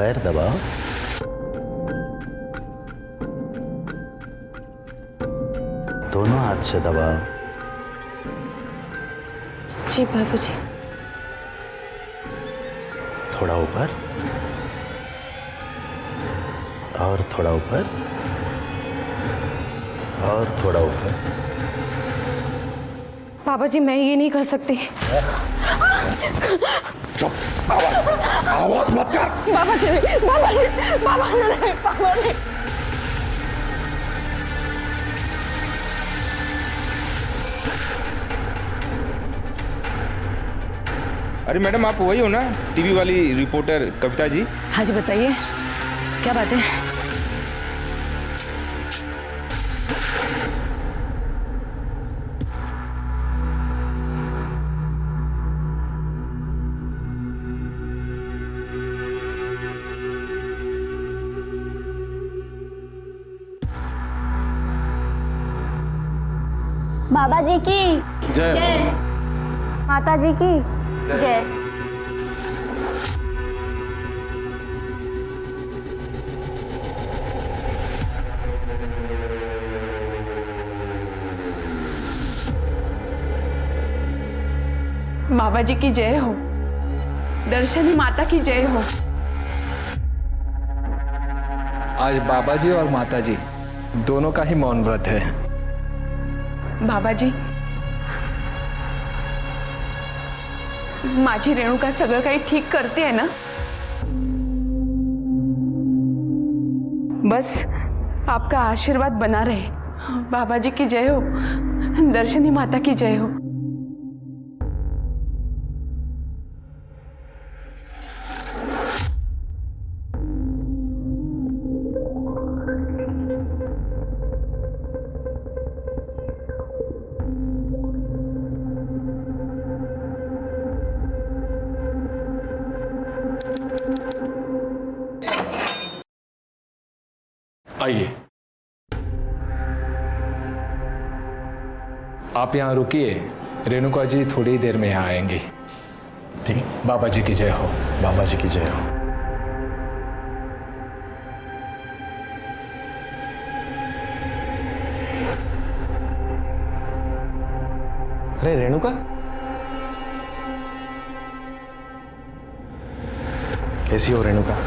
पैर दबाओ। दोनों हाथ से दबाओ। जी बाबूजी। थोड़ा ऊपर और थोड़ा ऊपर और थोड़ा ऊपर। बाबा जी मैं ये नहीं कर सकती। चुप, आवाज मत कर। बाबा जी, बाबा जी, बाबा जी, बाबा जी। अरे मैडम, आप वही हो ना, टीवी वाली रिपोर्टर कविता जी? हाँ जी बताइए, क्या बात है? बाबा जी की जय। माता जी की जय। बाबा जी की जय हो, दर्शनी माता की जय हो। आज बाबा जी और माता जी दोनों का ही मौन व्रत है। बाबा जी, माझी रेणुका सगळं काही ठीक करते है ना? बस आपका आशीर्वाद बना रहे। बाबा जी की जय हो, दर्शनी माता की जय हो। आइए, आप यहाँ रुकिए, रेणुका जी थोड़ी ही देर में यहाँ आएंगी। ठीक, बाबा जी की जय हो। बाबा जी की जय हो। अरे रेणुका, कैसी हो रेणुका?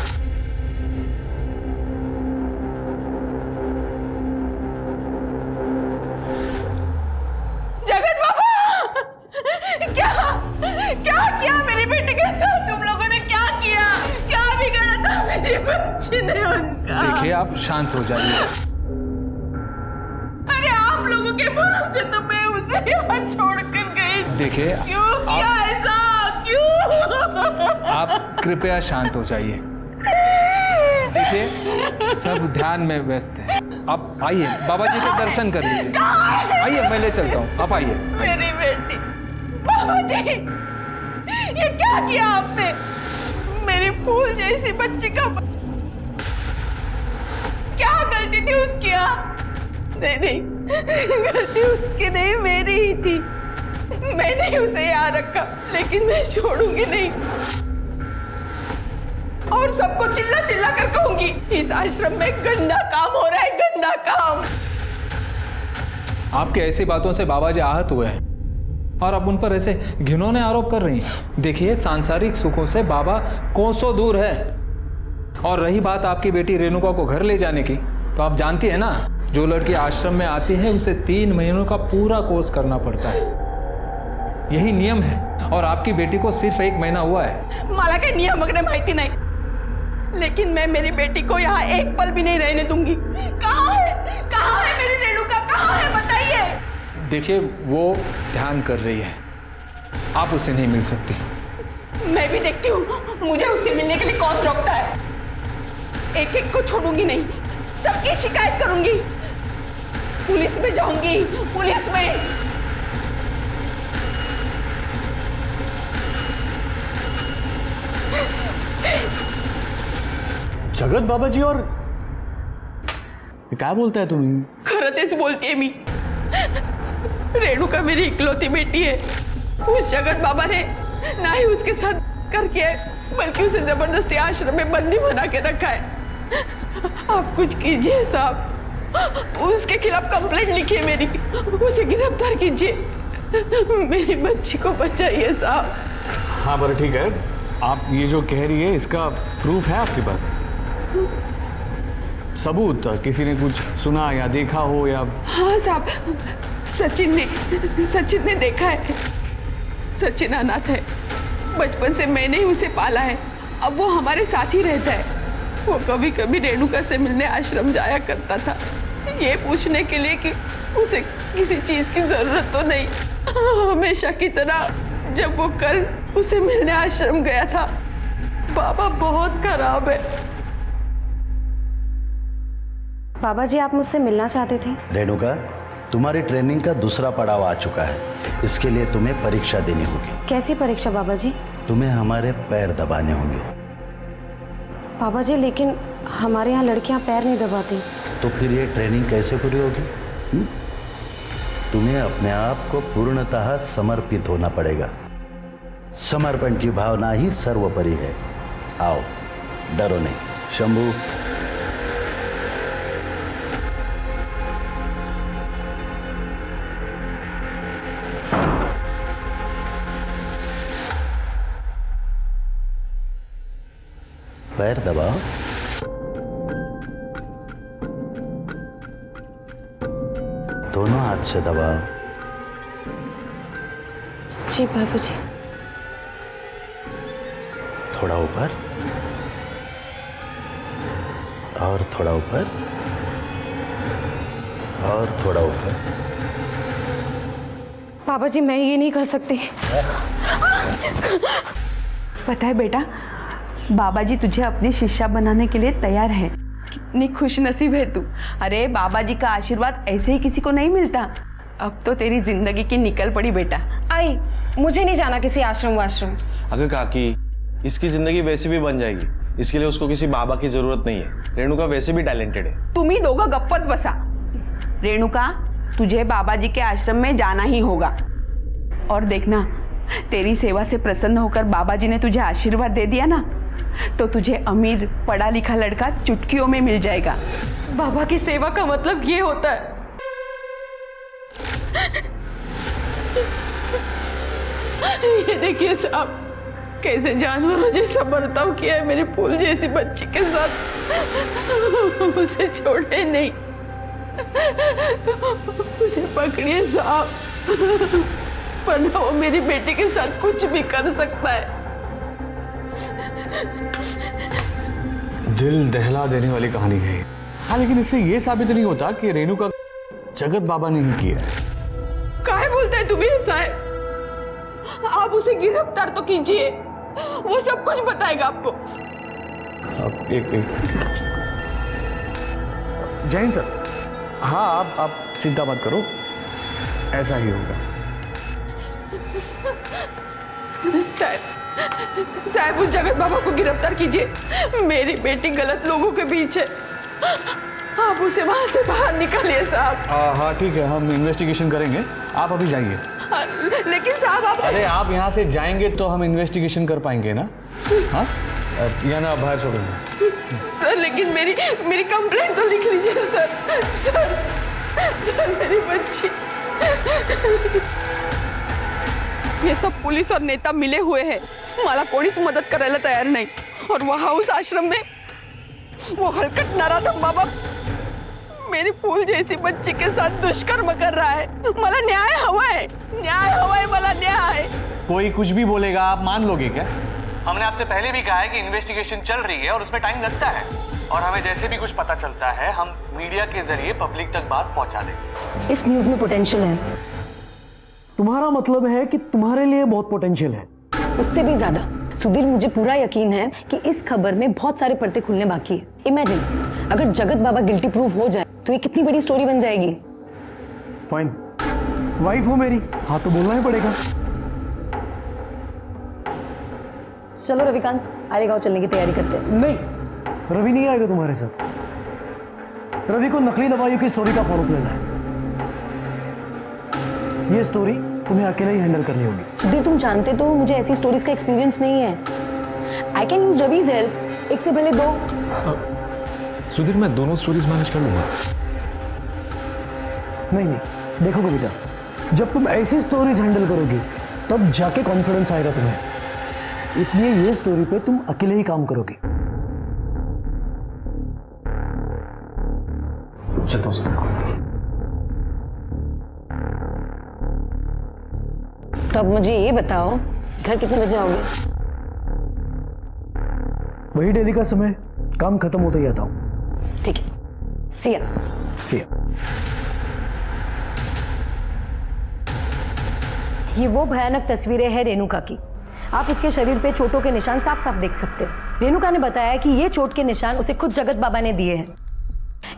जगत बाबा, क्या किया मेरी बेटी के साथ? तुम लोगों ने क्या किया? क्या बिगाड़ा था मेरी बच्ची ने उनका? देखिए, आप शांत हो जाइए। अरे आप लोगों के भरोसे तो मैं उसे यहाँ छोड़कर गई। देखिए, क्यों किया ऐसा? क्यों? आप कृपया शांत हो जाइए। देखिए, सब ध्यान में व्यस्त है। आप आइए, बाबा जी के दर्शन कर लीजिए। आइए, मैं ले चलता हूँ, आप आइए। मेरी बेटी, बाबा जी, ये क्या किया आपने? मेरी फूल जैसी बच्ची का क्या गलती थी उसकी? नहीं, गलती उसकी नहीं, मेरी ही थी। मैंने उसे यहाँ रखा, लेकिन मैं छोड़ूंगी नहीं। और सबको चिल्ला चिल्ला कर कहूंगी, इस आश्रम में गंदा काम हो रहा है, गंदा काम। आपके ऐसी बातों से बाबा जी आहत हुए हैं और अब उन पर ऐसे घिनौने आरोप कर रही हैं। देखिए, सांसारिक सुखों से बाबा कोसों दूर है। और रही बात आपकी बेटी रेणुका को घर ले जाने की, तो आप जानती है ना, जो लड़की आश्रम में आती है उसे 3 महीनों का पूरा कोर्स करना पड़ता है। यही नियम है और आपकी बेटी को सिर्फ 1 महीना हुआ है। मला काही नियम वगैरह माहिती नहीं, लेकिन मैं मेरी बेटी को यहाँ एक पल भी नहीं रहने दूंगी। कहाँ है मेरी रेणुका? कहाँ है, बताइए। देखिए, वो ध्यान कर रही है, आप उसे नहीं मिल सकती। मैं भी देखती हूँ मुझे उससे मिलने के लिए कौन रोकता है। एक एक को छोड़ूंगी नहीं, सबकी शिकायत करूंगी। पुलिस में जाऊंगी, पुलिस में। जगत बाबाजी, और क्या बोलता है तुम्ही? खरं तेच बोलतीये मी। रेणुका मेरी इकलौती बेटी है। उस जगत बाबा ने ना ही उसके साथ कर किया है, बल्कि उसे जबरदस्ती आश्रम में बंदी बना के रखा है। आप कुछ कीजिए साहब, उसके खिलाफ कंप्लेंट लिखिए मेरी, उसे गिरफ्तार कीजिए, मेरी बच्ची को बचाइए साहब। हाँ बड़ा ठीक है, आप ये जो कह रही है इसका प्रूफ है आपके पास? सबूत किसी ने कुछ सुना या देखा हो या? हाँ साहब, सचिन ने देखा है। सचिन अनाथ है, बचपन से मैंने ही उसे पाला है, अब वो हमारे साथ ही रहता है। वो कभी कभी रेणुका से मिलने आश्रम जाया करता था, ये पूछने के लिए कि उसे किसी चीज की जरूरत तो नहीं। हमेशा की तरह जब वो कल उसे मिलने आश्रम गया था, बाबा बहुत खराब है। बाबा जी आप मुझसे मिलना चाहते थे? रेणुका, तुम्हारी ट्रेनिंग का दूसरा पड़ाव आ चुका है। इसके लिए तुम्हें परीक्षा देनी होगी। कैसी परीक्षा बाबा जी? तुम्हें हमारे पैर दबाने होंगे। बाबा जी लेकिन हमारे यहाँ लड़कियाँ पैर नहीं दबाती। तो फिर ये ट्रेनिंग कैसे पूरी होगी? तुम्हें अपने आप को पूर्णतः समर्पित होना पड़ेगा। समर्पण की भावना ही सर्वोपरि है। आओ, डरो नहीं। शंभू, पैर दबाओ। दोनों हाथ से दबाओ। जी बाबू जी। थोड़ा ऊपर और थोड़ा ऊपर और थोड़ा ऊपर। बाबा जी मैं ये नहीं कर सकती। पता है बेटा, बाबा जी तुझे अपनी शिष्या बनाने के लिए तैयार है। कितनी खुश नसीब है तू। अरे बाबा जी का आशीर्वाद ऐसे ही किसी को नहीं मिलता। अब तो तेरी जिंदगी की निकल पड़ी बेटा। आई, मुझे नहीं जाना किसी आश्रम वाश्रम। अगर काकी, इसकी जिंदगी वैसे भी बन जाएगी, इसके लिए उसको किसी बाबा की जरूरत नहीं है। रेणुका वैसे भी टैलेंटेड है। तुम ही दोगा गप्पच बसा। रेणुका, तुझे बाबा जी के आश्रम में जाना ही होगा। और देखना, तेरी सेवा से प्रसन्न होकर बाबा जी ने तुझे आशीर्वाद दे दिया ना, तो तुझे अमीर पढ़ा लिखा लड़का चुटकियों में मिल जाएगा। बाबा की सेवा का मतलब ये होता है? ये देखिए साहब, कैसे जानवरों जैसा बर्ताव किया है मेरी फूल जैसी बच्ची के साथ। उसे छोड़े नहीं, उसे पकड़िए साहब, वरना वो मेरी बेटी के साथ कुछ भी कर सकता है। दिल दहला देने वाली कहानी है। हाँ, लेकिन इससे ये साबित नहीं होता कि रेणुका जगत बाबा ने ही किया है। काहे बोलता है तुम्हें ऐसा है? आप उसे गिरफ्तार तो कीजिए, वो सब कुछ बताएगा आपको। अब एक जैन सर, हाँ आप चिंता मत करो, ऐसा ही होगा। साहब उस जगत बाबा को गिरफ्तार कीजिए। मेरी बेटी गलत लोगों के बीच है, आप उसे वहां से बाहर निकालिए साहब। हाँ ठीक है, हम इन्वेस्टिगेशन करेंगे, आप अभी जाइए। लेकिन साहब आप... अरे आप यहाँ से जाएंगे तो हम इन्वेस्टिगेशन कर पाएंगे ना? हाँ या ना, बाहर छोड़ेंगे। सर लेकिन मेरी कंप्लेंट तो लिख लीजिए सर। सर मेरी बच्ची। ये सब पुलिस और नेता मिले हुए हैं, मला कोणीच मदत करायला तयार नाही। और वो हाउस आश्रम में वो हलकट नराधम बाबा मेरी फूल जैसी बच्ची के साथ दुष्कर्म कर रहा है। मला न्याय हवा है, न्याय हवा है, मला न्याय। कोई कुछ भी बोलेगा आप मान लोगे क्या? हमने आपसे पहले भी कहा है कि इन्वेस्टिगेशन चल रही है और उसमें टाइम लगता है, और हमें जैसे भी कुछ पता चलता है हम मीडिया के जरिए पब्लिक तक बात पहुंचा देंगे। इस न्यूज में पोटेंशियल है। तुम्हारा मतलब है कि तुम्हारे लिए बहुत पोटेंशियल है? उससे भी ज्यादा। सुधीर, मुझे पूरा यकीन है कि इस खबर में बहुत सारे पर्दे खुलने बाकी है। इमेजिन अगर जगत बाबा गिल्टी प्रूव हो जाए तो ये कितनी बड़ी स्टोरी बन जाएगी। फाइन, वाइफ हो मेरी, हाँ तो बोलना ही पड़ेगा। चलो रविकांत, आलेगांव चलने की तैयारी करते हैं। नहीं, रवि नहीं आएगा तुम्हारे साथ। रवि को नकली दवाइयों की स्टोरी का फॉलोअप लेना है। ये स्टोरी तुम्हें अकेले ही हैंडल करनी होगी। सुधीर, तुम जानते तो मुझे ऐसी स्टोरीज का एक्सपीरियंस नहीं है। I can use Ravi's help, एक से पहले दो। सुधीर मैं दोनों स्टोरीज मैनेज कर लूंगा। नहीं, देखो कविता, जब तुम ऐसी स्टोरीज हैंडल करोगी तब जाके कॉन्फिडेंस आएगा तुम्हें, इसलिए ये स्टोरी पे तुम अकेले ही काम करोगी। चलता हूँ। तो अब मुझे ये बताओ, घर कितने बजे आओगे? वही डेली का समय, काम खत्म होते ही आता हूँ। ठीक है, सिया। ये वो भयानक तस्वीरें हैं रेणुका की। आप इसके शरीर पे चोटों के निशान साफ साफ देख सकते हैं। रेणुका ने बताया कि ये चोट के निशान उसे खुद जगत बाबा ने दिए हैं।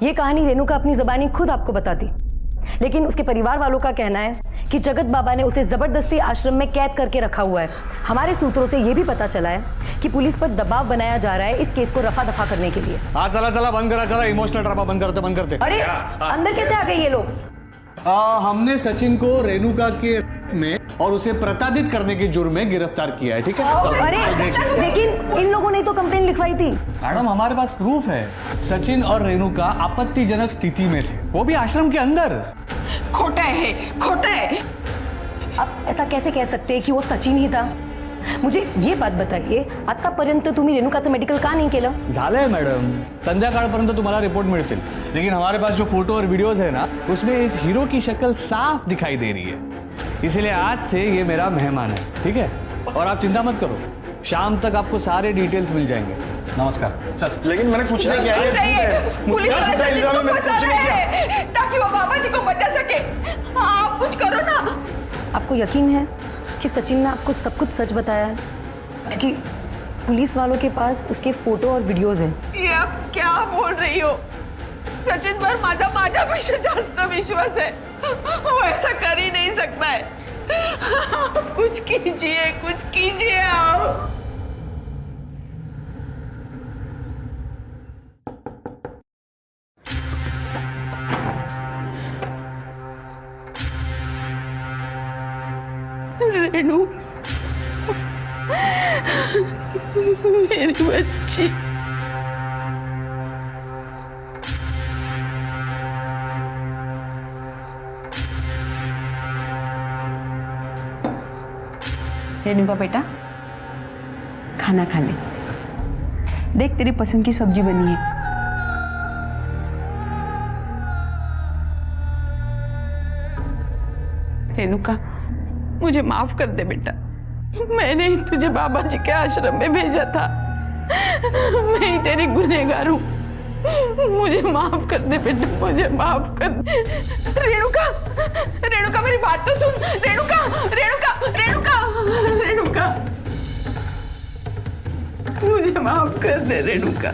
ये कहानी रेणुका अपनी ज़बानी खुद आपको बताती, लेकिन उसके परिवार वालों का कहना है कि जगत बाबा ने उसे जबरदस्ती आश्रम में कैद करके रखा हुआ है। हमारे सूत्रों से ये भी पता चला है कि पुलिस पर दबाव बनाया जा रहा है इस केस को रफा दफा करने के लिए। हाँ चला बंद करा, चला इमोशनल ड्रामा बंद करते। अरे अंदर कैसे आ गए ये लोग? हमने सचिन को रेणुका के में और उसे प्रताड़ित करने के जुर्म में गिरफ्तार किया है, ठीक है? अरे लेकिन इन लोगों ने तो कंप्लेंट लिखवाई थी। मैडम हमारे पास प्रूफ है, सचिन और रेणुका आपत्तिजनक स्थिति में थे, वो भी आश्रम के अंदर। खोटा है। आप ऐसा कैसे कह सकते हैं कि वो सचिन ही था? मुझे ये बात बताइए, आतापर्यंत तुम्ही रेणुकाचं मेडिकल का नाही केलं? झालंय मॅडम, संध्याकाळपर्यंत तुम्हाला रिपोर्ट मिळतील, लेकिन हमारे पास जो फोटो और वीडियोस है ना, उसमें इस हीरो की शक्ल साफ दिखाई दे रही है। इसलिए आज से ये मेरा मेहमान है, ठीक है? और आप चिंता मत करो, शाम तक आपको सारे डिटेल्स मिल जाएंगे। नमस्कार। चल। लेकिन मैंने कुछ नहीं किया है। पुलिस वाले सचिन को फंसा रहे हैं ताकि वो बाबा जी को बचा सके। आप कुछ करो ना। आपको यकीन है कि सचिन ने आपको सब कुछ सच बताया है? क्योंकि पुलिस वालों के पास उसके फोटो और वीडियोस हैं। ये आप क्या बोल रही हो? सचिन पर माझ्यापेक्षा जास्त विश्वास है, वो ऐसा कर ही नहीं सकता है। आप कुछ कीजिए आप। रेणु, मेरी बच्ची। रेणुका बेटा, खाना खा ले। देख तेरी पसंद की सब्जी बनी है। रेणुका, मुझे माफ कर दे बेटा, मैंने ही तुझे बाबा जी के आश्रम में भेजा था। मैं ही तेरी गुनहगार हूँ, मुझे माफ कर दे बेटा, मुझे माफ कर दे। रेणुका मेरी बात तो सुन। रेणुका मुझे माफ कर दे रेणुका।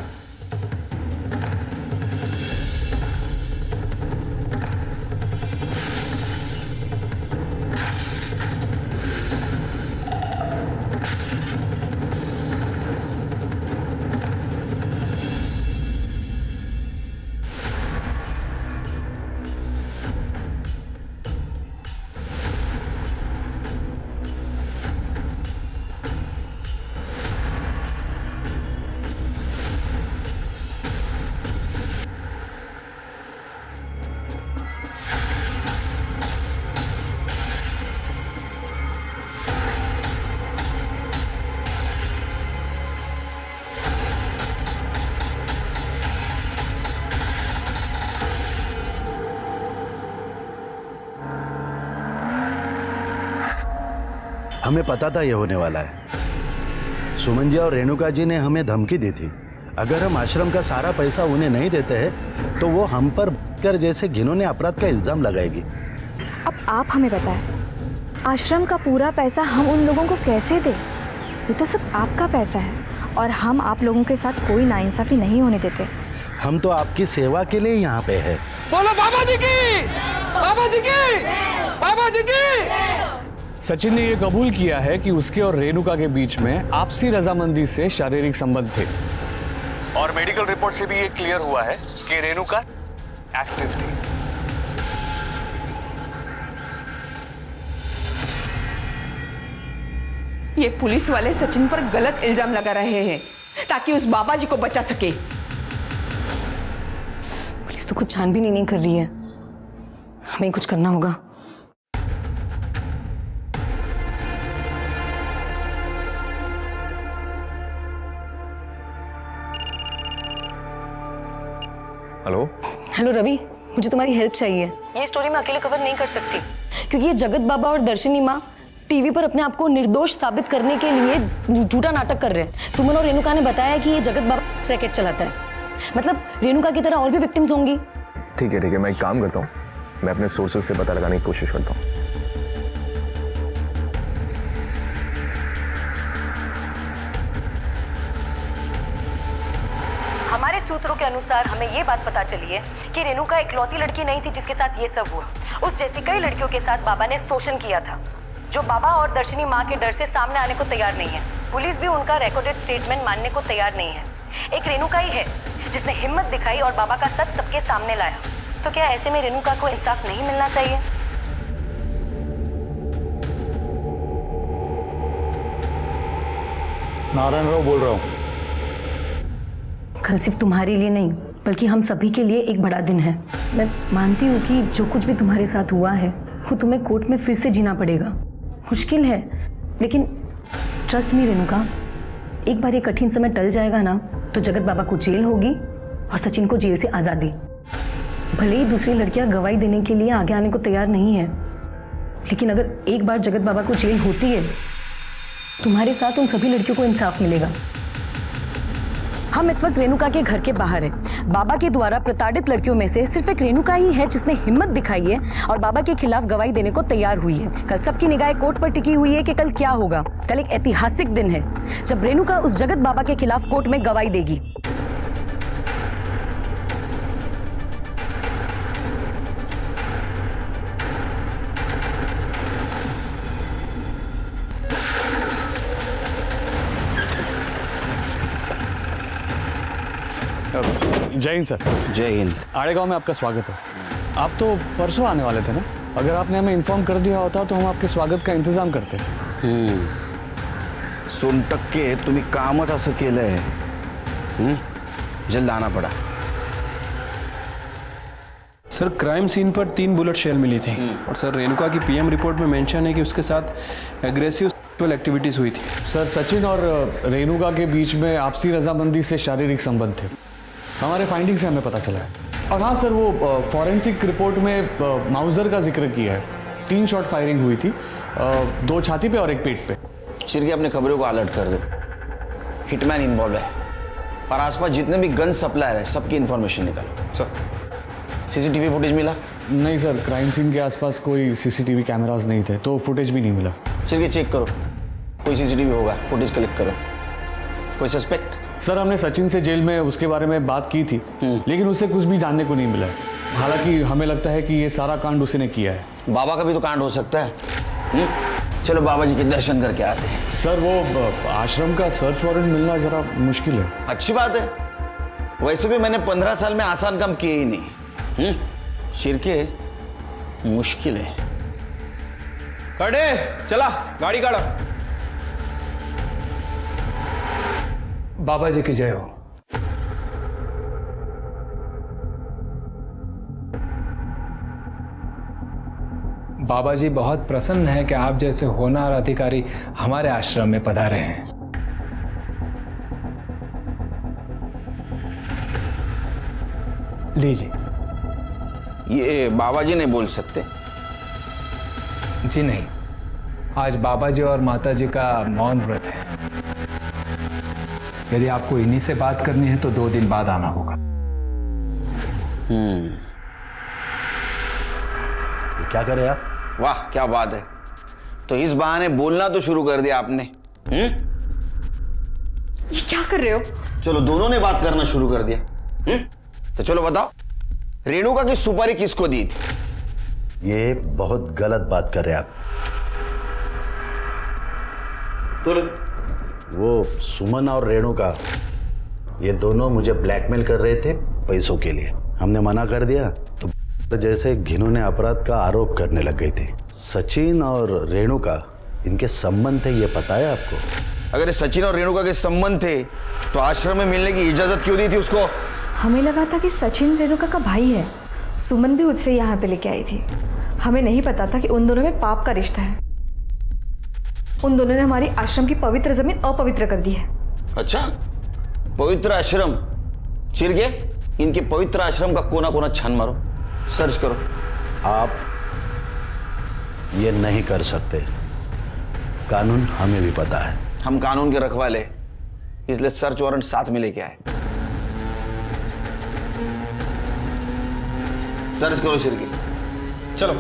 हमें पता था ये होने वाला है। सुमन जी और रेणुका जी ने हमें धमकी दी थी, अगर हम आश्रम का सारा पैसा उन्हें नहीं देते हैं तो वो हम पर कर जैसे घिनौने अपराध का इल्जाम लगाएगी। अब आप हमें बताएं, आश्रम का पूरा पैसा हम उन लोगों को कैसे दें? ये तो सब आपका पैसा है और हम आप लोगों के साथ कोई नाइंसाफी नहीं होने देते। हम तो आपकी सेवा के लिए यहाँ पे है। बोलो बाबा जी की, बाबा जी की, बाबा जी की। सचिन ने यह कबूल किया है कि उसके और रेणुका के बीच में आपसी रजामंदी से शारीरिक संबंध थे, और मेडिकल रिपोर्ट से भी ये क्लियर हुआ है कि रेणुका एक्टिव थी। ये पुलिस वाले सचिन पर गलत इल्जाम लगा रहे हैं ताकि उस बाबा जी को बचा सके। पुलिस तो कुछ छानबीन ही नहीं कर रही है, हमें कुछ करना होगा। हेलो हेलो रवि, मुझे तुम्हारी हेल्प चाहिए। ये स्टोरी मैं अकेले कवर नहीं कर सकती, क्योंकि ये जगत बाबा और दर्शनी माँ टीवी पर अपने आप को निर्दोष साबित करने के लिए झूठा नाटक कर रहे हैं। सुमन और रेणुका ने बताया कि ये जगत बाबा रैकेट चलाता है, मतलब रेणुका की तरह और भी विक्टिम्स होंगी। ठीक है, मैं एक काम करता हूँ, मैं अपने सोर्सेज से पता लगाने की कोशिश करता हूँ। हमारे सूत्रों के अनुसार हमें ये बात पता चली है कि रेणुका इकलौती लड़की नहीं थी जिसके साथ ये सब हुआ। उस जैसी कई लड़कियों के साथ बाबा ने शोषण किया था, जो बाबा और दर्शनी माँ के डर से सामने आने को तैयार नहीं है। पुलिस भी उनका रिकॉर्डेड स्टेटमेंट मानने को तैयार नहीं है। एक रेणुका ही है जिसने हिम्मत दिखाई और बाबा का सच सबके सामने लाया। तो क्या ऐसे में रेणुका को इंसाफ नहीं मिलना चाहिए? नारायण राव बोल रहा हूँ। कल सिर्फ तुम्हारे लिए नहीं बल्कि हम सभी के लिए एक बड़ा दिन है। मैं मानती हूँ कि जो कुछ भी तुम्हारे साथ हुआ है वो तुम्हें कोर्ट में फिर से जीना पड़ेगा। मुश्किल है, लेकिन ट्रस्ट मी रेणुका, एक बार ये कठिन समय टल जाएगा ना तो जगत बाबा को जेल होगी और सचिन को जेल से आज़ादी। भले ही दूसरी लड़कियां गवाही देने के लिए आगे आने को तैयार नहीं है, लेकिन अगर एक बार जगत बाबा को जेल होती है, तुम्हारे साथ उन सभी लड़कियों को इंसाफ मिलेगा। हम इस वक्त रेणुका के घर के बाहर हैं। बाबा के द्वारा प्रताड़ित लड़कियों में से सिर्फ एक रेणुका ही है जिसने हिम्मत दिखाई है और बाबा के खिलाफ गवाही देने को तैयार हुई है। कल सबकी निगाहें कोर्ट पर टिकी हुई है कि कल क्या होगा। कल एक ऐतिहासिक दिन है जब रेणुका उस जगत बाबा के खिलाफ कोर्ट में गवाही देगी। जय हिंद सर। जय हिंद। आड़ेगांव में आपका स्वागत है। आप तो परसों आने वाले थे ना? अगर आपने हमें इन्फॉर्म कर दिया होता तो हम आपके स्वागत का इंतजाम करते। सोनटक्के तुम्ही कामच असं केलंय, जल्द आना पड़ा। सर क्राइम सीन पर 3 बुलेट शेल मिली थी और सर रेणुका की पीएम रिपोर्ट में मेंशन है कि उसके साथ एग्रेसिव सेक्सुअल एक्टिविटीज हुई थी। सर सचिन और रेणुका के बीच में आपसी रजामंदी से शारीरिक संबंध थे, हमारे फाइंडिंग से हमें पता चला है। और हाँ सर, वो फॉरेंसिक रिपोर्ट में माउजर का जिक्र किया है। 3 शॉट फायरिंग हुई थी, 2 छाती पे और 1 पेट पे। शिरके अपने खबरों को अलर्ट कर दे, हिटमैन इन्वॉल्व है और आसपास जितने भी गन सप्लायर है सबकी इंफॉर्मेशन निकालो। सर सीसीटीवी फुटेज मिला? नहीं सर, क्राइम सीन के आसपास कोई सीसीटीवी कैमरास नहीं थे, तो फुटेज भी नहीं मिला। शिरके चेक करो, कोई सीसीटीवी होगा, फुटेज कलेक्ट करो। कोई सस्पेक्ट? सर हमने सचिन से जेल में उसके बारे में बात की थी, लेकिन उससे कुछ भी जानने को नहीं मिला है। हालांकि हमें लगता है कि ये सारा कांड उसने किया है। बाबा का भी तो कांड हो सकता है। चलो बाबा जी के दर्शन करके आते हैं। सर वो आश्रम का सर्च वारंट मिलना जरा मुश्किल है। अच्छी बात है, वैसे भी मैंने 15 साल में आसान काम किए ही नहीं। शिरके मुश्किल है। खड़े चला, गाड़ी काढ़ो। बाबा जी की जय हो। बाबा जी बहुत प्रसन्न है कि आप जैसे होनहार अधिकारी हमारे आश्रम में पधारे हैं। लीजिए। ये बाबा जी नहीं बोल सकते? जी नहीं, आज बाबा जी और माता जी का मौन व्रत है। यदि आपको इन्हीं से बात करनी है तो 2 दिन बाद आना होगा। क्या कर रहे आप? वाह क्या बात है, तो इस बहाने बोलना तो शुरू कर दिया आपने। ये क्या कर रहे हो? चलो दोनों ने बात करना शुरू कर दिया। तो चलो बताओ, रेणुका की सुपारी किसको दी थी? ये बहुत गलत बात कर रहे हैं आप। तो वो सुमन और रेणुका ये दोनों मुझे ब्लैकमेल कर रहे थे पैसों के लिए। हमने मना कर दिया तो जैसे घिनौने अपराध का आरोप करने लग गई थी। सचिन और रेणुका इनके संबंध थे ये पता है आपको? अगर ये सचिन और रेणुका के संबंध थे तो आश्रम में मिलने की इजाजत क्यों दी थी उसको? हमें लगा था कि सचिन रेणुका का भाई है। सुमन भी उससे यहाँ पे लेके आई थी। हमें नहीं पता था कि उन दोनों में पाप का रिश्ता है। उन दोनों ने हमारी आश्रम की पवित्र जमीन अपवित्र कर दी है। अच्छा, पवित्र आश्रम? चिरगे, इनके पवित्र आश्रम का कोना कोना छान मारो, सर्च करो। आप ये नहीं कर सकते, कानून हमें भी पता है। हम कानून के रखवाले, इसलिए सर्च वारंट साथ में लेके आए। सर्च करो शिरगी। चलो।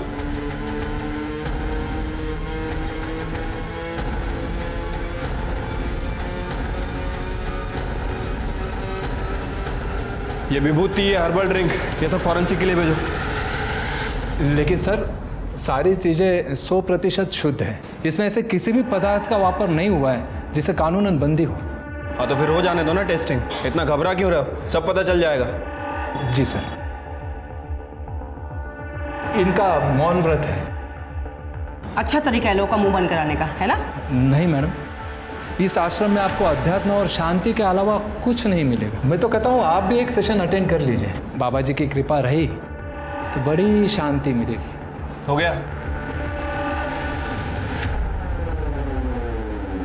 ये विभूति, ये हर्बल ड्रिंक, ये सब फॉरेंसिक के लिए भेजो। लेकिन सर सारी चीज़ें 100% शुद्ध है। इसमें ऐसे किसी भी पदार्थ का वापर नहीं हुआ है जिसे कानूनन बंदी हो। हाँ तो फिर हो जाने दो ना टेस्टिंग, इतना घबरा क्यों रहे हो? सब पता चल जाएगा। जी सर। इनका मौन व्रत है। अच्छा तरीका है लोगों का मुंह बंद कराने का, है ना? नहीं मैडम, इस आश्रम में आपको अध्यात्म और शांति के अलावा कुछ नहीं मिलेगा। मैं तो कहता हूँ आप भी एक सेशन अटेंड कर लीजिए। बाबा जी की कृपा रही तो बड़ी शांति मिलेगी। हो गया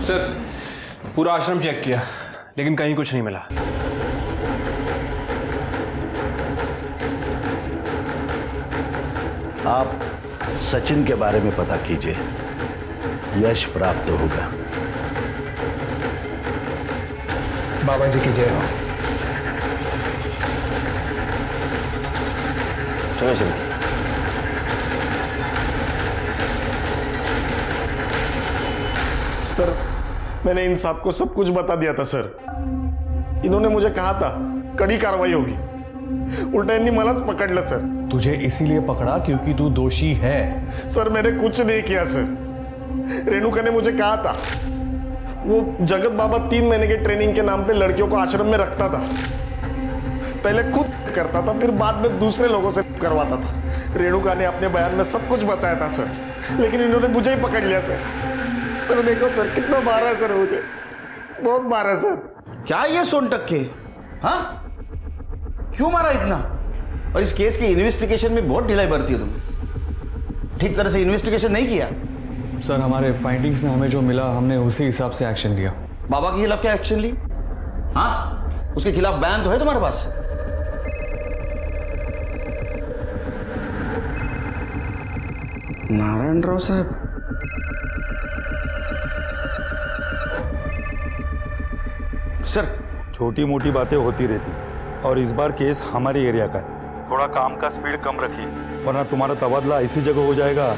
सर, पूरा आश्रम चेक किया लेकिन कहीं कुछ नहीं मिला। आप सचिन के बारे में पता कीजिए, यश प्राप्त होगा। बाबा जी की जय हो। चलो चलो। सर, मैंने इन साहब को सब कुछ बता दिया था सर। इन्होंने मुझे कहा था कड़ी कार्रवाई होगी, उल्टा इन्हीं मलाज पकड़ लिया सर। तुझे इसीलिए पकड़ा क्योंकि तू दोषी है। सर मैंने कुछ नहीं किया सर। रेणुका ने मुझे कहा था वो जगत बाबा 3 महीने के ट्रेनिंग के नाम पे लड़कियों को आश्रम में रखता था। पहले खुद करता था, फिर बाद में दूसरे लोगों से करवाता था। रेणुका ने अपने बयान में सब कुछ बताया था सर, लेकिन इन्होंने मुझे ही पकड़ लिया सर। सर देखो सर कितना मारा है सर, मुझे बहुत मारा है सर। क्या ये सोन टक्के? हाँ, क्यों मारा इतना? और इस केस की इन्वेस्टिगेशन में बहुत ढिलाई बरती है तुम। ठीक तरह से इन्वेस्टिगेशन नहीं किया। सर हमारे फाइंडिंग्स में हमें जो मिला हमने उसी हिसाब से एक्शन लिया। बाबा के खिलाफ क्या एक्शन ली? हाँ, उसके खिलाफ बयान तो है तुम्हारे पास? नारायण राव साहब, सर छोटी मोटी बातें होती रहती और इस बार केस हमारे एरिया का है। थोड़ा काम का स्पीड कम रखिए, वरना तुम्हारा तबादला ऐसी जगह हो जाएगा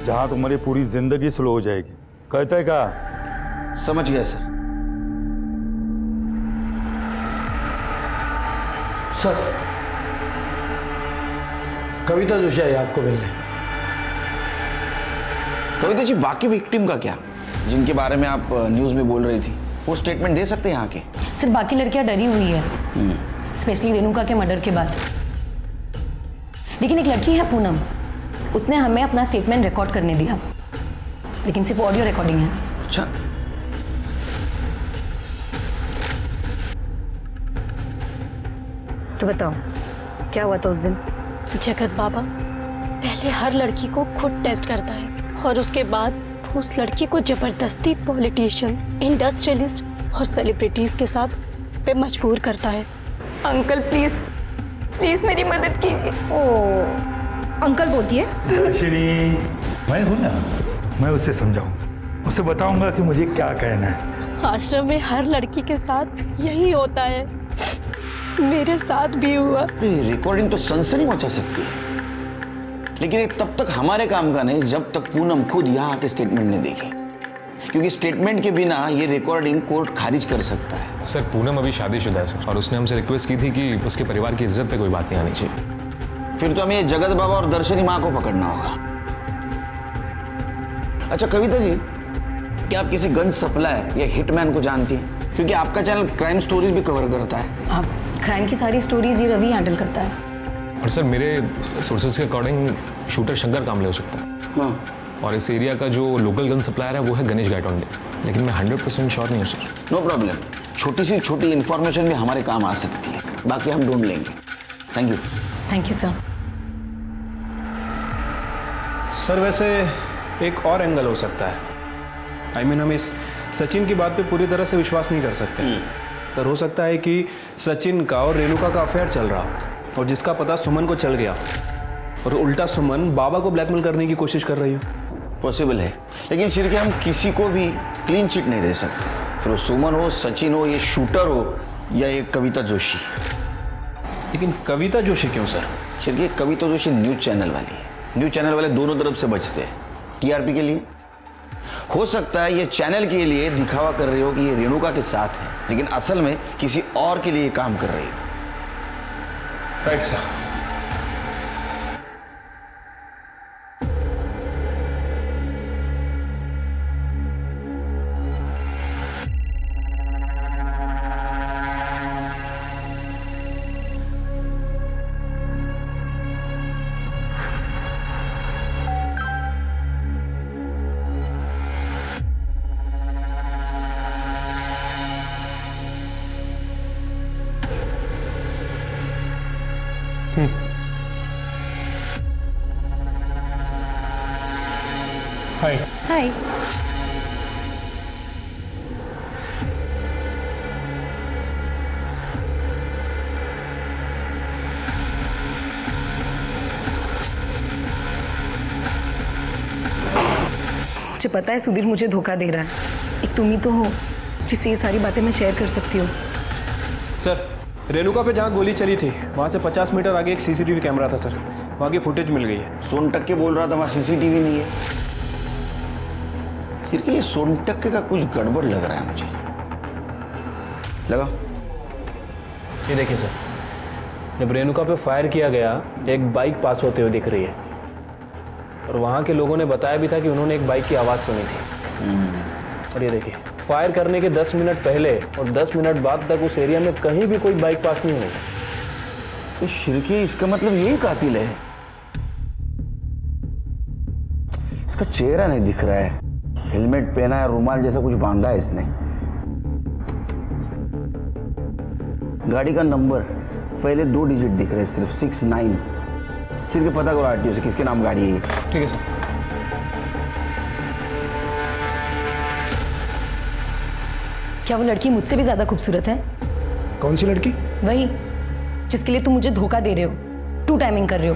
जहां तुम्हारी पूरी जिंदगी स्लो हो जाएगी। कहते हैं क्या? समझ गया सर। सर, कविता जोशी आई आपको मिलने। कविता जी, बाकी विक्टिम का क्या, जिनके बारे में आप न्यूज में बोल रही थी? वो स्टेटमेंट दे सकते हैं यहाँ के? सर बाकी लड़कियां डरी हुई है, स्पेशली रेणुका के मर्डर के बाद। लेकिन एक लड़की है पूनम, उसने हमें अपना स्टेटमेंट रिकॉर्ड करने दिया, लेकिन सिर्फ ऑडियो रिकॉर्डिंग है। अच्छा, तो बताओ क्या हुआ था उस दिन? जगत बाबा पहले हर लड़की को खुद टेस्ट करता है और उसके बाद उस लड़की को जबरदस्ती पॉलिटिशियंस, इंडस्ट्रियलिस्ट और सेलिब्रिटीज के साथ पे मजबूर करता है। अंकल प्लीज प्लीज मेरी मदद कीजिए। ओ अंकल बोलती है। दर्शिनी, मैं हूं ना, मैं उसे समझाऊं, उसे बताऊंगा कि मुझे क्या कहना है। आश्रम में हर लड़की के साथ यही होता है, मेरे साथ भी हुआ। रिकॉर्डिंग तो सनसनी मचा सकती है, लेकिन ये तब तक हमारे काम का नहीं जब तक पूनम खुद यहाँ आके स्टेटमेंट नहीं देगी, क्योंकि स्टेटमेंट के बिना ये रिकॉर्डिंग कोर्ट खारिज कर सकता है। सर पूनम अभी शादीशुदा है सर, और उसने हमसे रिक्वेस्ट की थी कि उसके परिवार की इज्जत पे कोई बात नहीं आनी चाहिए। फिर तो हमें जगत बाबा और दर्शनी माँ को पकड़ना होगा। अच्छा कविता जी, क्या आप किसी गन सप्लायर या हिटमैन को जानती हैं? क्योंकि आपका चैनल क्राइम स्टोरीज भी कवर करता है। आप क्राइम की सारी स्टोरीज ये रवि हैंडल करता है। और सर मेरे सोर्सेज के अकॉर्डिंग शूटर शंकर कामले हो सकता है। हाँ, और इस एरिया का जो लोकल गन सप्लायर है वो है गणेश गायटोंडे, लेकिन मैं 100% श्योर नहीं हूँ सर। नो प्रॉब्लम, छोटी सी छोटी इन्फॉर्मेशन भी हमारे काम आ सकती है, बाकी हम ढूंढ लेंगे। Thank you. Thank you sir. Sir वैसे एक और एंगल हो सकता है। I mean, हम इस सचिन की बात पे पूरी तरह से विश्वास नहीं कर सकते। सर हो सकता है कि सचिन का और रेणुका का अफेयर चल रहा और जिसका पता सुमन को चल गया और उल्टा सुमन बाबा को ब्लैकमेल करने की कोशिश कर रही हो। पॉसिबल है, लेकिन सिर्फ हम किसी को भी क्लीन चिट नहीं दे सकते, फिर वो सुमन हो, सचिन हो, ये शूटर हो या ये कविता जोशी। लेकिन कविता जोशी क्यों सर? सिर्फ ये कविता जोशी न्यूज चैनल वाली है। न्यूज चैनल वाले दोनों तरफ से बचते हैं, टीआरपी के लिए। हो सकता है ये चैनल के लिए दिखावा कर रही हो कि ये रेणुका के साथ है, लेकिन असल में किसी और के लिए काम कर रही हो। Right sir. हाय। हाय। मुझे पता है सुधीर मुझे धोखा दे रहा है, एक तुम ही तो हो जिससे ये सारी बातें मैं शेयर कर सकती हूँ। सर रेणुका पे जहाँ गोली चली थी वहाँ से 50 मीटर आगे एक सीसीटीवी कैमरा था सर, वहाँ की फुटेज मिल गई है। सोनटक्के बोल रहा था वहाँ सीसीटीवी नहीं है। सिर्फ ये सोनटक्के का कुछ गड़बड़ लग रहा है मुझे। लगा ये देखिए सर, जब रेणुका पे फायर किया गया एक बाइक पास होते हुए दिख रही है और वहाँ के लोगों ने बताया भी था कि उन्होंने एक बाइक की आवाज़ सुनी थी। और ये देखिए फायर करने के 10 मिनट पहले और 10 मिनट बाद तक उस एरिया में कहीं भी कोई बाइक पास नहीं हुई। तो शिरके इसका मतलब यही कातिल है। इसका चेहरा नहीं दिख रहा है, हेलमेट पहना है, रुमाल जैसा कुछ बांधा है इसने। गाड़ी का नंबर पहले 2 डिजिट दिख रहे हैं सिर्फ 69। सिर्फ पता करो आरटीओ से किसके नाम गाड़ी है। ठीक है सर। क्या वो लड़की मुझसे भी ज्यादा खूबसूरत है? कौन सी लड़की? वही जिसके लिए तुम मुझे धोखा दे रहे हो, 2 टाइमिंग कर रहे हो।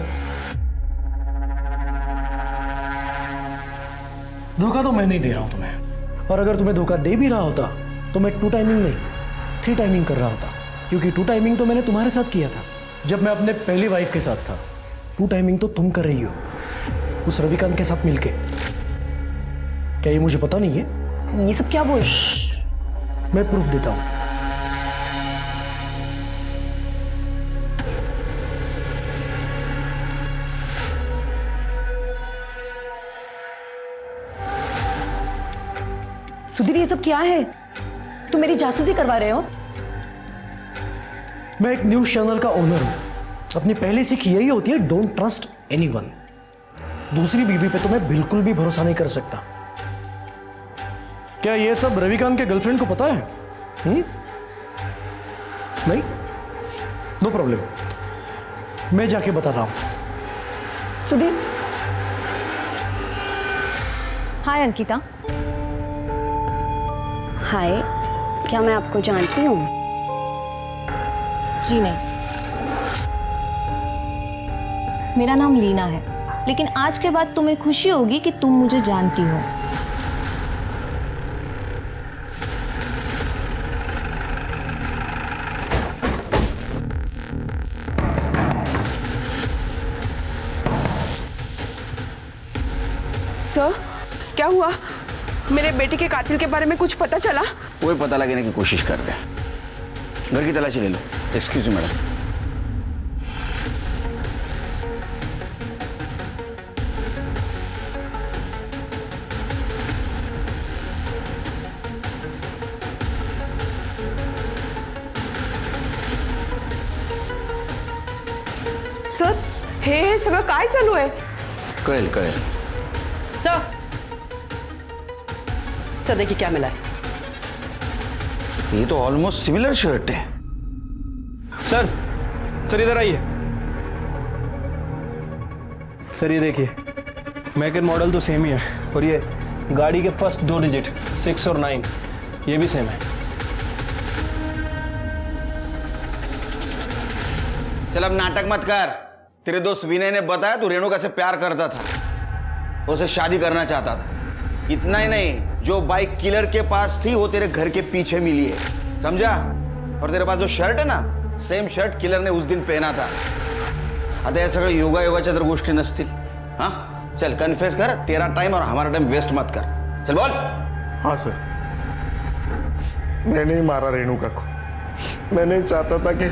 धोखा तो मैं नहीं दे रहा हूं तुम्हें, और अगर तुम्हें धोखा दे भी रहा होता तो मैं 2 टाइमिंग नहीं 3 टाइमिंग कर रहा होता, क्योंकि 2 टाइमिंग तो मैंने तुम्हारे साथ किया था जब मैं अपने पहली वाइफ के साथ था। 2 टाइमिंग तो तुम कर रही हो उस रविकांत के साथ मिलके। क्या ये मुझे पता नहीं है? ये सब क्या बोल? मैं प्रूफ देता हूं। सुधीर ये सब क्या है? तुम मेरी जासूसी करवा रहे हो? मैं एक न्यूज चैनल का ओनर हूं, अपनी पहली सीख यही होती है डोंट ट्रस्ट एनीवन। दूसरी बीवी पे तो मैं बिल्कुल भी भरोसा नहीं कर सकता। क्या ये सब रविकांत के गर्लफ्रेंड को पता है? नहीं? नो प्रॉब्लम, मैं जाके बता रहा हूं। सुधीर। हाय अंकिता। हाय, क्या मैं आपको जानती हूँ? जी नहीं। मेरा नाम लीना है, लेकिन आज के बाद तुम्हें खुशी होगी कि तुम मुझे जानती हो। सर क्या हुआ? मेरे बेटे के कातिल के बारे में कुछ पता चला? कोई पता लगाने की कोशिश कर रहे हैं। घर की तलाशी ले लो। Excuse me madam. सर हे सगळं काय चालू आहे? कळेल कळेल। सर देखिए क्या मिला है। ये तो ऑलमोस्ट सिमिलर शर्ट है। सर इधर आइए। सर ये देखिए, मेक एंड मॉडल तो सेम ही है, और ये गाड़ी के फर्स्ट 2 डिजिट 6 और 9 ये भी सेम है। चल अब नाटक मत कर। तेरे दोस्त विनय ने बताया तू रेणुका से प्यार करता था, उसे शादी करना चाहता था। इतना ही नहीं, जो बाइक किलर के पास थी वो तेरे घर के पीछे मिली है, समझा? और तेरे पास जो शर्ट है ना, सेम शर्ट किलर ने उस दिन पहना था। आता या सगळं योगायोगाच्या तर गोष्टी नसतील। हाँ चल कन्फेस कर, तेरा टाइम और हमारा टाइम वेस्ट मत कर। चल बोल। हाँ सर, मैंने ही मारा रेणुका को। मैं नहीं चाहता था कि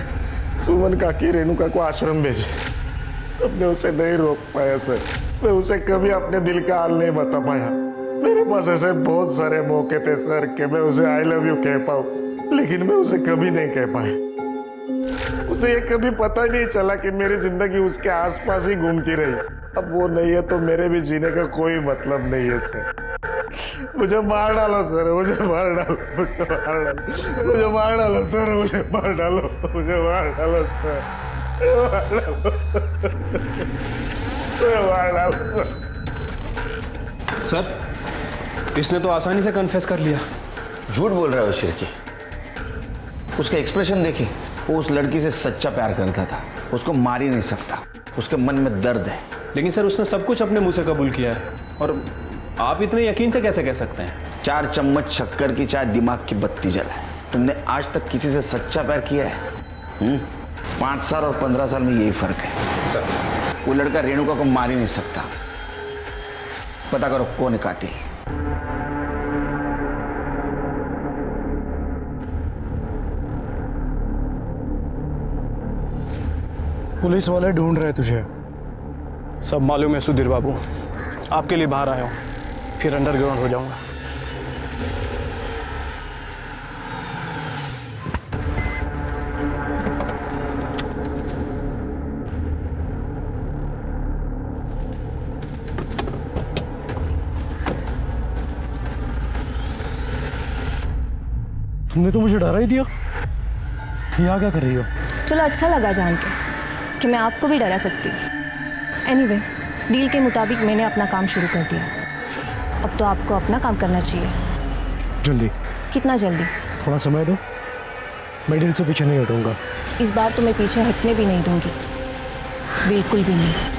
सुमन काकी रेणुका को आश्रम भेजे। अब मैं उसे नहीं रोक पाया सर। मैं उसे कभी अपने दिल का हाल नहीं बता पाया। मेरे पास ऐसे बहुत सारे मौके थे सर कि मैं उसे आई लव यू कह पाऊँ, लेकिन मैं उसे कभी नहीं कह पाया। उसे ये कभी पता ही नहीं चला कि मेरी जिंदगी उसके आसपास ही घूमती रही। अब वो नहीं है तो मेरे भी जीने का कोई मतलब नहीं है सर। मुझे मार डालो सर, मुझे मार डालो, मुझे मार डालो, मुझे मार डालो सर, मुझे मार डालो, मुझे मार डालो सर, मार डालो। सर इसने तो आसानी से कन्फेस कर लिया। झूठ बोल रहा है वो शिरके। उसका एक्सप्रेशन देखिए, वो उस लड़की से सच्चा प्यार करता था, उसको मार ही नहीं सकता, उसके मन में दर्द है। लेकिन सर उसने सब कुछ अपने मुंह से कबूल किया है, और आप इतने यकीन से कैसे कह सकते हैं? 4 चम्मच शक्कर की चाय दिमाग की बत्ती जलाए। तुमने आज तक किसी से सच्चा प्यार किया है? 5 साल और 15 साल में यही फर्क है सर। वो लड़का रेणुका को मार ही नहीं सकता। पता करो कौन है कातिल। पुलिस वाले ढूंढ रहे तुझे। सब मालूम है सुधीर बाबू, आपके लिए बाहर आया हूँ, फिर अंडरग्राउंड हो जाऊंगा। तुमने तो मुझे डरा ही दिया। यहाँ क्या कर रही हो? चलो अच्छा लगा जान के कि मैं आपको भी डरा सकती हूँ। एनीवे, डील के मुताबिक मैंने अपना काम शुरू कर दिया। अब तो आपको अपना काम करना चाहिए। जल्दी। कितना जल्दी? थोड़ा समय दो, मैं डील से पीछे नहीं हटूंगा। इस बार तो मैं पीछे हटने भी नहीं दूंगी, बिल्कुल भी नहीं।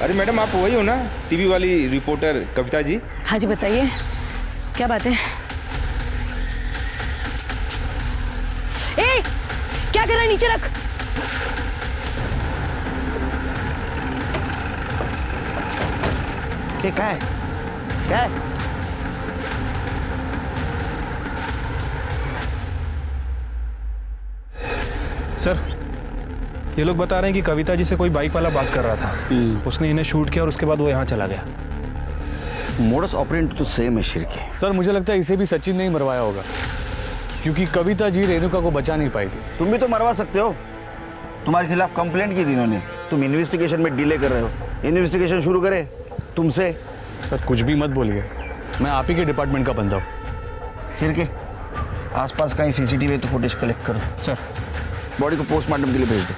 अरे मैडम आप वही हो ना, टीवी वाली रिपोर्टर कविता जी? हाँ जी बताइए, क्या बात है? ए, क्या कर रहा है? नीचे रख। क्या है? क्या है? सर ये लोग बता रहे हैं कि कविता जी से कोई बाइक वाला बात कर रहा था, उसने इन्हें शूट किया और उसके बाद वो यहाँ चला गया। मोडस ऑपरेंड तो सेम है शिरके। सर मुझे लगता है इसे भी सचिन ने ही मरवाया होगा, क्योंकि कविता जी रेणुका को बचा नहीं पाई थी। तुम भी तो मरवा सकते हो, तुम्हारे खिलाफ कंप्लेंट की थी इन्होंने। तुम इन्वेस्टिगेशन में डिले कर रहे हो। इन्वेस्टिगेशन शुरू करे तुमसे। सर कुछ भी मत बोलिए, मैं आप ही के डिपार्टमेंट का बंदा हूँ। शिरके, आसपास कहीं सीसीटीवी तो फुटेज कलेक्ट करो। सर बॉडी को पोस्टमार्टम के लिए भेज दो।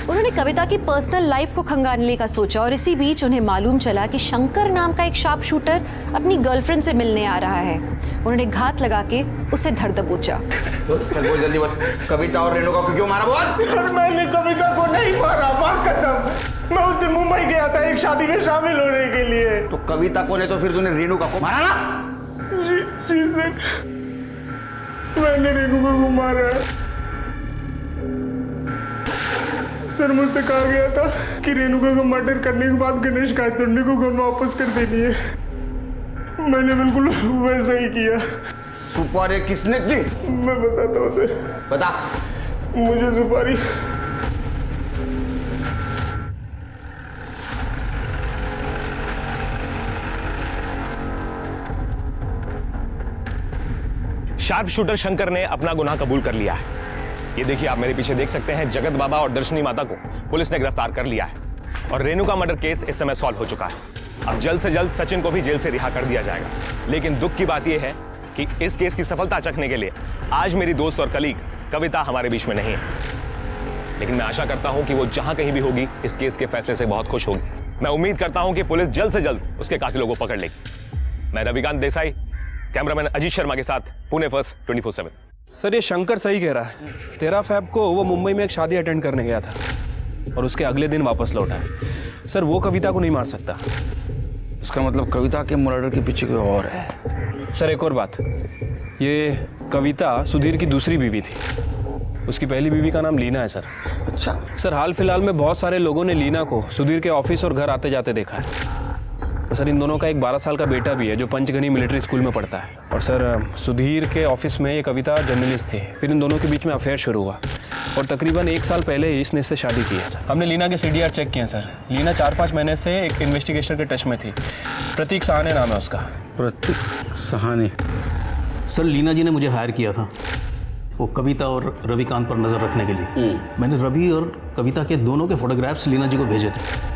उन्होंने कविता की पर्सनल लाइफ को खंगालने का सोचा, और इसी बीच उन्हें मालूम चला कि शंकर नाम का एक शार्प शूटर अपनी गर्लफ्रेंड से मिलने आ रहा है। उन्होंने घात लगा के उसे धर दबोचा। चल बोल जल्दी बोल, कविता और रेणुका को क्यों मारा? बोल। सर मैंने कविता को नहीं मारा, मां कसम। मैं उस दिन मुंबई गया था एक शादी में शामिल होने के लिए। तो कविता को नहीं तो फिर तूने रेणुका को मारा ना? मैंने रेणुका को मारा। सर मुझसे कहा गया था कि रेणुका को मर्डर करने के बाद गणेश कायतुंडे को घर वापस कर देनी है। मैंने बिल्कुल वैसा ही किया। सुपारी किसने दी? मैं बताता हूँ सर। बता। मुझे सुपारी शार्प शूटर शंकर ने अपना गुनाह कबूल कर लिया है। ये देखिए, आप मेरे पीछे देख सकते हैं, जगत बाबा और दर्शनी माता को पुलिस ने गिरफ्तार कर लिया है और रेणुका मर्डर केस इस समय सॉल्व हो चुका है। अब जल्द से जल्द सचिन को भी जेल से रिहा कर दिया जाएगा। लेकिन दुख की बात यह है कि इस केस की सफलता चखने के लिए आज मेरी दोस्त और कलीग कविता हमारे बीच में नहीं है, लेकिन मैं आशा करता हूं कि वो जहां कहीं भी होगी इस केस के फैसले से बहुत खुश होगी। मैं उम्मीद करता हूं कि पुलिस जल्द से जल्द उसके कातिलों को पकड़ लेगी। मैं रविकांत देसाई, कैमरामैन अजीत शर्मा के साथ, पुणे फर्स्ट 24/7। सर, ये शंकर सही कह रहा है। 13 फ़रवरी को वो मुंबई में एक शादी अटेंड करने गया था और उसके अगले दिन वापस लौटा है। सर, वो कविता को नहीं मार सकता। इसका मतलब कविता के मर्डर के पीछे कोई और है। सर, एक और बात, ये कविता सुधीर की दूसरी बीवी थी। उसकी पहली बीवी का नाम लीना है सर। अच्छा सर, हाल फिलहाल में बहुत सारे लोगों ने लीना को सुधीर के ऑफिस और घर आते जाते देखा है। और सर, इन दोनों का एक 12 साल का बेटा भी है जो पंचगनी मिलिट्री स्कूल में पढ़ता है। और सर, सुधीर के ऑफिस में ये कविता जर्नलिस्ट थी। फिर इन दोनों के बीच में अफेयर शुरू हुआ और तकरीबन 1 साल पहले ही इसने इससे शादी की है सर। हमने लीना के CDR चेक किए सर। लीना 4-5 महीने से एक इन्वेस्टिगेशन के टच में थी। प्रतीक सहाने नाम है उसका। प्रतीक सहाने? सर, लीना जी ने मुझे हायर किया था वो कविता और रविकांत पर नज़र रखने के लिए। मैंने रवि और कविता के दोनों के फोटोग्राफ्स लीना जी को भेजे थे।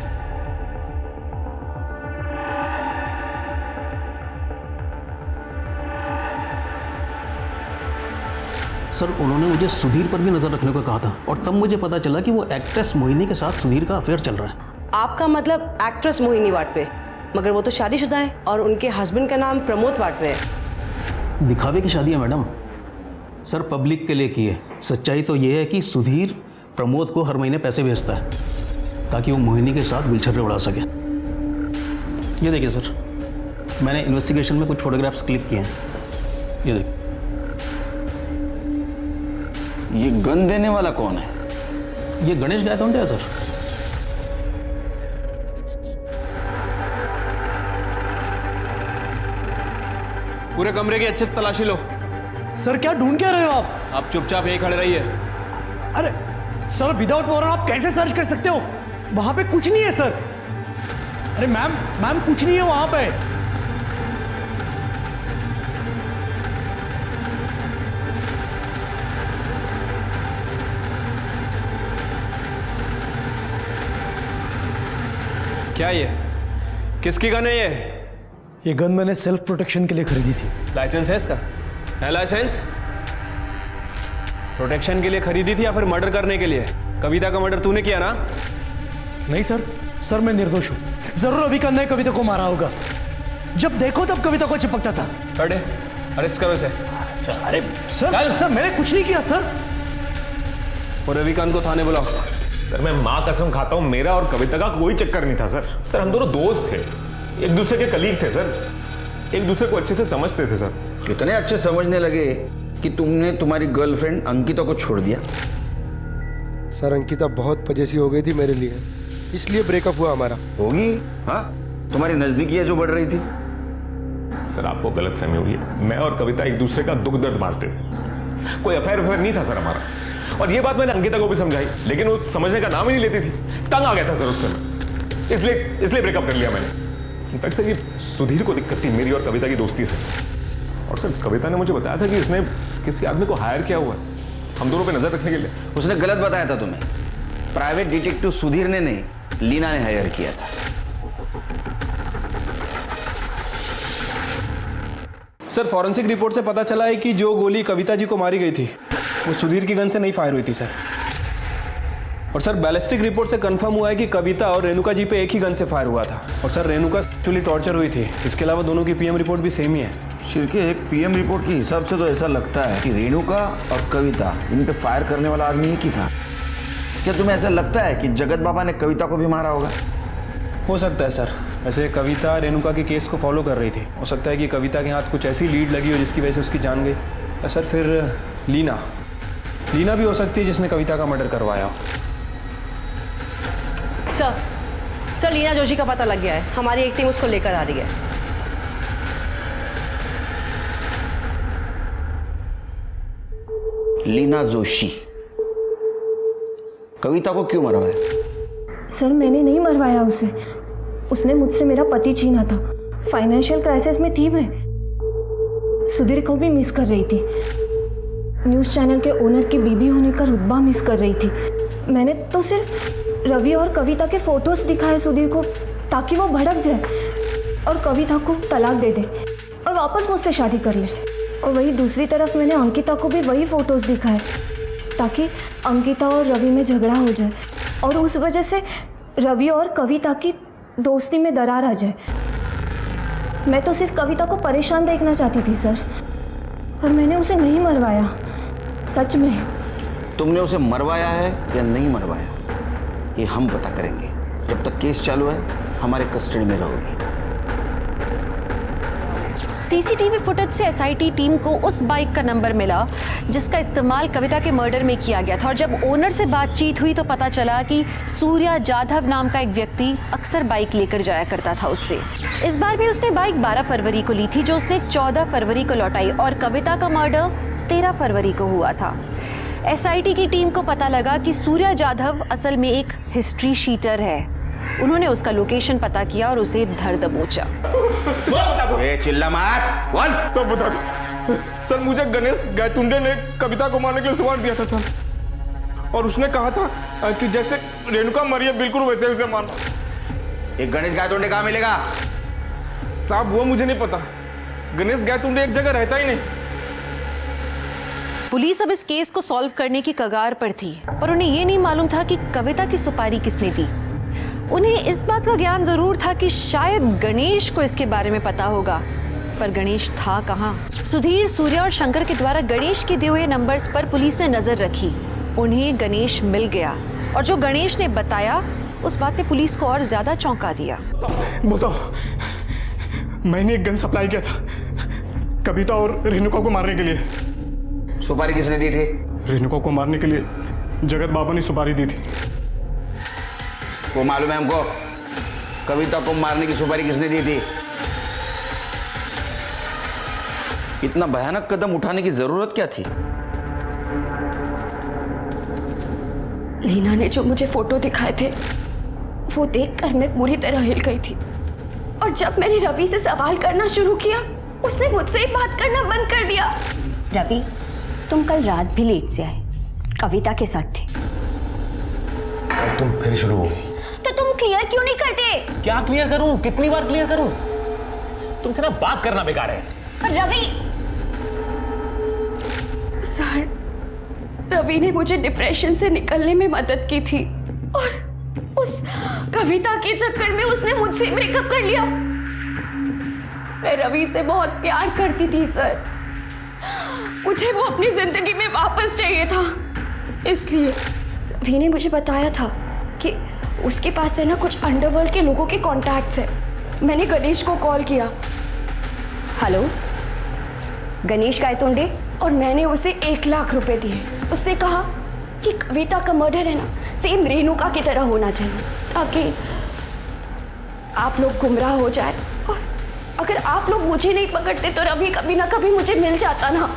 सर, उन्होंने मुझे सुधीर पर भी नज़र रखने को कहा था और तब मुझे पता चला कि वो एक्ट्रेस मोहिनी के साथ सुधीर का अफेयर चल रहा है। आपका मतलब एक्ट्रेस मोहिनी वाटवे, मगर वो तो शादीशुदा है और उनके हस्बैंड का नाम प्रमोद वाटवे है। दिखावे की शादी है मैडम। सर, पब्लिक के लिए की है। सच्चाई तो ये है कि सुधीर प्रमोद को हर महीने पैसे भेजता है ताकि वो मोहिनी के साथ गुलछर्रे उड़ा सके। ये देखिए सर, मैंने इन्वेस्टिगेशन में कुछ फोटोग्राफ्स क्लिक किए हैं। ये देखिए। ये गन देने वाला कौन है? ये गणेश गायकवाड़ है सर। पूरे कमरे की अच्छे से तलाशी लो। सर, क्या ढूंढ क्या रहे हो आप? आप चुपचाप यहीं खड़े रहिए। अरे सर, विदाउट वारंट आप कैसे सर्च कर सकते हो? वहां पे कुछ नहीं है सर। अरे मैम कुछ नहीं है वहां पे। क्या ये किसकी गन है ये गन मैंने सेल्फ प्रोटेक्शन के लिए खरीदी थी। लाइसेंस है इसका? है लाइसेंस? प्रोटेक्शन के लिए खरीदी थी या फिर मर्डर करने के लिए? कविता का मर्डर तूने किया ना? नहीं सर, मैं निर्दोष हूं। जरूर रविकांत ने कविता को मारा होगा। जब देखो तब कविता को चिपकता था। अरे अरेस्ट करो इसे। अरे सर मैंने कुछ नहीं किया सर। और रविकांत को थाने बुलाओ। सर, मैं माँ कसम खाता हूँ, मेरा और कविता का कोई चक्कर नहीं था सर। सर, हम दोनों दोस्त थे, एक दूसरे के कलीग थे सर, एक दूसरे को अच्छे से समझते थे सर। इतने अच्छे समझने लगे कि तुमने तुम्हारी गर्लफ्रेंड अंकिता को छोड़ दिया? सर, अंकिता बहुत पजेसिव हो गई थी मेरे लिए, इसलिए ब्रेकअप हुआ हमारा। होगी, हाँ, तुम्हारी नजदीकियां जो बढ़ रही थी। सर, आपको गलतफहमी हुई है। मैं और कविता एक दूसरे का दुख दर्द बांटते थे। कोई अफेयर नहीं था सर हमारा। और ये बात मैंने अंकिता को भी समझाई, लेकिन वो समझने का नाम ही नहीं लेती थी। तंग आ गया था सर उस समय, इसलिए ब्रेकअप कर लिया मैंने। इनफैक्ट सर, ये सुधीर को दिक्कत थी मेरी और कविता की दोस्ती से। और सर, कविता ने मुझे बताया था कि इसने किसी आदमी को हायर किया हुआ है हम दोनों पे नजर रखने के लिए। उसने गलत बताया था तुम्हें। प्राइवेट डिटेक्टिव सुधीर ने नहीं, लीना ने हायर किया था। सर, फॉरेंसिक रिपोर्ट से पता चला है कि जो गोली कविता जी को मारी गई थी वो सुधीर की गन से नहीं फायर हुई थी सर। और सर, बैलिस्टिक रिपोर्ट से कंफर्म हुआ है कि कविता और रेणुका जी पे एक ही गन से फायर हुआ था। और सर, रेणुका एक्चुअली टॉर्चर हुई थी। इसके अलावा दोनों की PM रिपोर्ट भी सेम ही है। शिरके, एक PM रिपोर्ट के हिसाब से तो ऐसा लगता है कि रेणुका और कविता इन पे फायर करने वाला आदमी एक ही था। क्या तुम्हें ऐसा लगता है कि जगत बाबा ने कविता को भी मारा होगा? हो सकता है सर। वैसे कविता रेणुका के केस को फॉलो कर रही थी। हो सकता है कि कविता के हाथ कुछ ऐसी लीड लगी हो जिसकी वजह से उसकी जान गई। सर, फिर लीना भी हो सकती है जिसने कविता का मर्डर करवाया हो। सर, लीना जोशी का पता लग गया है। हमारी एक टीम उसको लेकर आ रही है। लीना जोशी कविता को क्यों मरवाया? सर, मैंने नहीं मरवाया उसे। उसने मुझसे मेरा पति छीना था। फाइनेंशियल क्राइसिस में थी मैं। सुधीर को भी मिस कर रही थी। न्यूज़ चैनल के ओनर की बीबी होने का रुतबा मिस कर रही थी। मैंने तो सिर्फ रवि और कविता के फोटोज दिखाए सुधीर को, ताकि वो भड़क जाए और कविता को तलाक दे दे और वापस मुझसे शादी कर ले। और वही दूसरी तरफ मैंने अंकिता को भी वही फोटोज दिखाए, ताकि अंकिता और रवि में झगड़ा हो जाए और उस वजह से रवि और कविता की दोस्ती में दरार आ जाए। मैं तो सिर्फ कविता को परेशान देखना चाहती थी सर, पर मैंने उसे नहीं मरवाया। सच में। तुमने उसे मरवाया है या नहीं मरवाया, ये हम पता करेंगे। जब तक केस चालू है हमारे कस्टडी में रहोगी। सीसीटीवी फुटेज से एसआईटी टीम को उस बाइक का नंबर मिला जिसका इस्तेमाल कविता के मर्डर में किया गया था, और जब ओनर से बातचीत हुई तो पता चला कि सूर्या जाधव नाम का एक व्यक्ति अक्सर बाइक लेकर जाया करता था उससे। इस बार भी उसने बाइक 12 फरवरी को ली थी, जो उसने 14 फरवरी को लौटाई, और कविता का मर्डर 13 फरवरी को हुआ था। एसआईटी की टीम को पता लगा कि सूर्या जाधव असल में एक हिस्ट्री शीटर है। उन्होंने उसका लोकेशन पता किया और उसे धर दबोचा। चिल्ला मत, बोल। सब बता दो सर। मुझे गणेश गायतुंडे ने कविता को मारने के लिए सुपारी दिया था सर, और उसने कहा था कि जैसे रेणुका मरी है बिल्कुल वैसे उसे मारना। एक गणेश गायतुंडे कहाँ मिलेगा? साहब वो मुझे नहीं पता। गणेश गायतुंडे एक जगह रहता ही नहीं। पुलिस अब इस केस को सॉल्व करने की कगार पर थी, पर उन्हें ये नहीं मालूम था कि कविता की सुपारी किसने दी। उन्हें इस बात का ज्ञान जरूर था कि शायद गणेश को इसके बारे में पता होगा, पर गणेश था कहाँ? सुधीर, सूर्या और शंकर के द्वारा गणेश के दिए हुए नंबर्स पर पुलिस ने नजर रखी। उन्हें गणेश मिल गया, और जो गणेश ने बताया उस बात ने पुलिस को और ज्यादा चौंका दिया। बताओ, मैंने एक गन सप्लाई किया था कविता और रेणुका को मारने के लिए। सुपारी किसने दी थी? रेणुका को मारने के लिए जगत बाबा ने सुपारी दी थी। वो मालूम है हमको। कविता को मारने की सुपारी किसने दी थी? इतना भयानक कदम उठाने की जरूरत क्या थी? लीना ने जो मुझे फोटो दिखाए थे वो देखकर मैं पूरी तरह हिल गई थी, और जब मैंने रवि से सवाल करना शुरू किया उसने मुझसे ही बात करना बंद कर दिया। रवि, तुम कल रात भी लेट से आए, कविता के साथ थे। और तुम फिर शुरू हो गई। तो तुम क्लियर क्यों नहीं करते? क्या क्लियर करूं? कितनी बार क्लियर करूं? तुमसे ना बात करना बेकार है। पर रवि, सर, रवि ने मुझे डिप्रेशन से निकलने में मदद की थी, और उस कविता के चक्कर में उसने मुझसे ब्रेकअप कर लिया। मैं रवि से बहुत प्यार करती थी सर, मुझे वो अपनी जिंदगी में वापस चाहिए था। इसलिए रवि ने मुझे बताया था कि उसके पास है ना कुछ अंडरवर्ल्ड के लोगों के कॉन्टैक्ट्स है। मैंने गणेश को कॉल किया। हेलो, गणेश गायतोंडे? और मैंने उसे 1 लाख रुपए दिए। उससे कहा कि कविता का मर्डर है ना सेम रेणुका की तरह होना चाहिए, ताकि आप लोग गुमराह हो जाए, और अगर आप लोग मुझे नहीं पकड़ते तो रवि कभी ना कभी मुझे मिल जाता ना।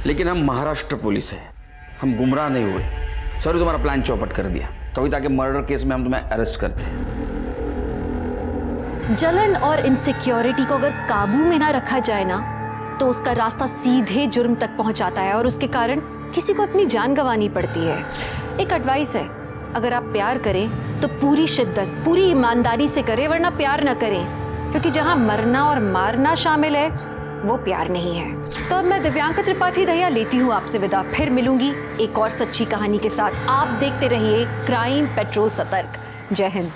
लेकिन हम महाराष्ट्र पुलिस है, हम गुमराह नहीं हुए। सॉरी, तुम्हारा प्लान चौपट कर दिया। कविता के मर्डर केस में हम तुम्हें अरेस्ट करते हैं। जलन और इनसिक्योरिटी को अगर काबू में ना रखा जाए ना तो उसका रास्ता सीधे जुर्म तक पहुंचाता है, और उसके कारण किसी को अपनी जान गंवानी पड़ती है। एक एडवाइस है, अगर आप प्यार करें तो पूरी शिद्दत, पूरी ईमानदारी से करें, वरना प्यार ना करें, क्योंकि जहां मरना और मारना शामिल है वो प्यार नहीं है। तो अब मैं दिव्यांका त्रिपाठी दहिया लेती हूँ आपसे विदा। फिर मिलूंगी एक और सच्ची कहानी के साथ। आप देखते रहिए क्राइम पेट्रोल सतर्क। जय हिंद।